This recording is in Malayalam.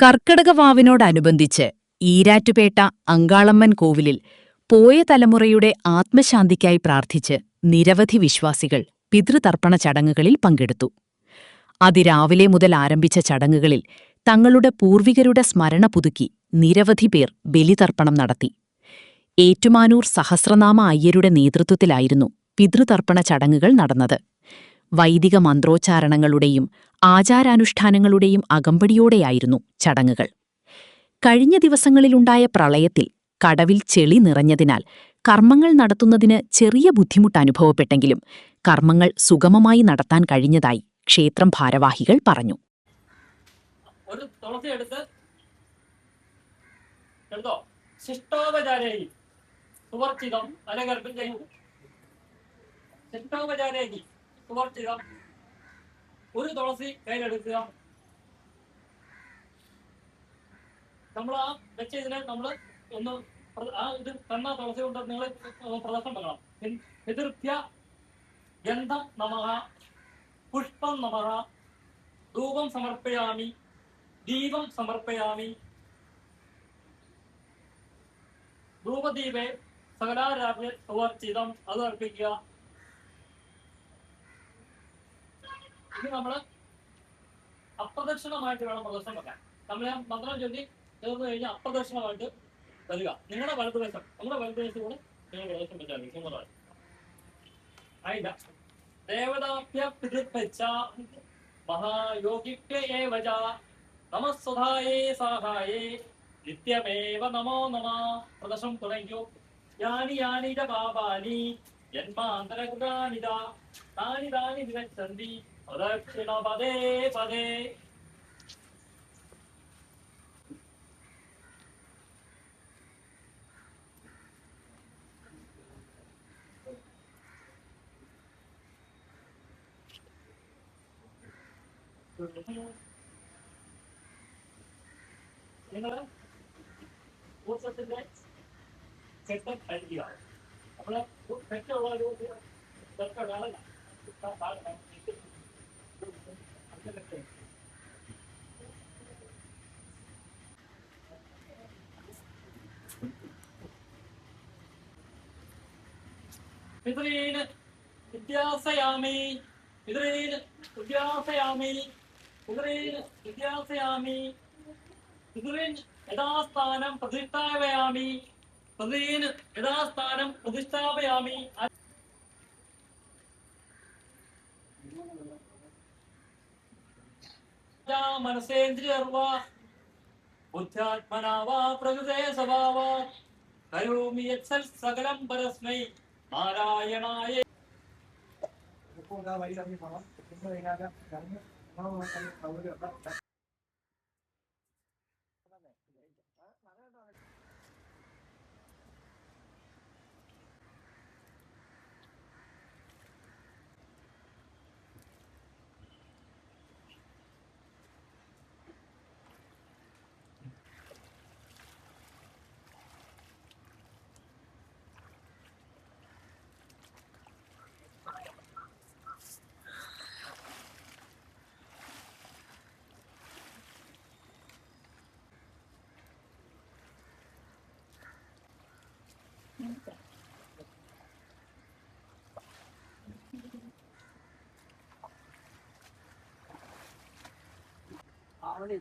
കർക്കടകവാവിനോടനുബന്ധിച്ച് ഈരാറ്റുപേട്ട അങ്കാളമ്മൻ കോവിലിൽ പോയ തലമുറയുടെ ആത്മശാന്തിക്കായി പ്രാർത്ഥിച്ച് നിരവധി വിശ്വാസികൾ പിതൃതർപ്പണ ചടങ്ങുകളിൽ പങ്കെടുത്തു. അതിരാവിലെ മുതൽ ആരംഭിച്ച ചടങ്ങുകളിൽ തങ്ങളുടെ പൂർവികരുടെ സ്മരണ പുതുക്കി നിരവധി പേർ ബലിതർപ്പണം നടത്തി. ഏറ്റുമാനൂർ സഹസ്രനാമ അയ്യരുടെ നേതൃത്വത്തിലായിരുന്നു പിതൃതർപ്പണ ചടങ്ങുകൾ നടന്നത്. വൈദിക മന്ത്രോച്ചാരണങ്ങളുടെയും ആചാരാനുഷ്ഠാനങ്ങളുടെയും അകമ്പടിയോടെയായിരുന്നു ചടങ്ങുകൾ. കഴിഞ്ഞ ദിവസങ്ങളിലുണ്ടായ പ്രളയത്തിൽ കടവിൽ ചെളി നിറഞ്ഞതിനാൽ കർമ്മങ്ങൾ നടത്തുന്നതിന് ചെറിയ ബുദ്ധിമുട്ട് അനുഭവപ്പെട്ടെങ്കിലും കർമ്മങ്ങൾ സുഗമമായി നടത്താൻ കഴിഞ്ഞതായി ക്ഷേത്രം ഭാരവാഹികൾ പറഞ്ഞു. ഒരു തുളസി എടുത്ത് ശിഷ്ടോപചാരേഹി സുവർച്ചിതം അനഗർഭം ചെയ്യും. ശിഷ്ടോപചാരേഹി സുവർച്ചിതം ഒരു തുളസി കയ്യിലെടുക്കുക. നമ്മൾ ആ വെച്ചതിനെ നമ്മൾ ഒന്ന് ആ ഇത് തന്ന തുളസി കൊണ്ട് നിങ്ങൾ പ്രദർശനം വെക്കണം. എതിർഭ്യ ഗന്ധം നമഃ, പുഷ്പം നമഃ, ധൂപം സമർപ്പയാമി, ദീപം സമർപ്പയാമി, ധൂപദീപേ സകലാരാജ്യ സുവർച്ചിതം അത് അർപ്പിക്കുക. ഇനി നമ്മള് അപ്രദക്ഷിണമായിട്ട് വേണം പ്രദർശനം വെക്കാൻ. നമ്മളെ മന്ത്രം ചൊല്ലി ചേർന്ന് കഴിഞ്ഞാൽ അപ്രദക്ഷിണമായിട്ട് വരിക. നിങ്ങളുടെ വലതുവശം നമ്മുടെ വലതുവശം കൂടെ നിങ്ങൾ പ്രദർശനം വെച്ചാൽ സുന്ദരമായി. ആയില്ല ദേവതാഭ്യ പിതൃപ്പച്ച മഹായോഗിഭ്യേവച നമസ്വധായേ സാഹായേ നിത്യമേവ നമോ നമ. പ്രദർശനം തുടങ്ങിയോ. യാനി യാനി ച പാപാനി ജന്മാന്തരകൃതാനിത താനി താനി വിനശ്യന്തി പ്രദക്ഷിണ പദേ പദേ. നിങ്ങള് ഊർജത്തിന്റെ സെറ്റ് അടിക്കുക. നമ്മള് സെറ്റുള്ള ഒരു ആളല്ല. പിതൃന് വിദ്യാസയാമി, പിതൃന് വിദ്യാസയാമി, പിതൃന് വിദ്യാസയാമി, പിതൃൻ യഥാസ്ഥാനം പ്രതിഷ്ഠാപയാമി, പിതൃന് യഥാസ്ഥാനം പ്രതിഷ്ഠാപയാമി. മനസേന്ദ്രിയർവ ബുദ്ധ്യാത്മനാ വാ പ്രകൃതേ സ്വഭാവ കരോമി യത്സൽ സകലം പരസ്മൈ നാരായണായ. അവിടെ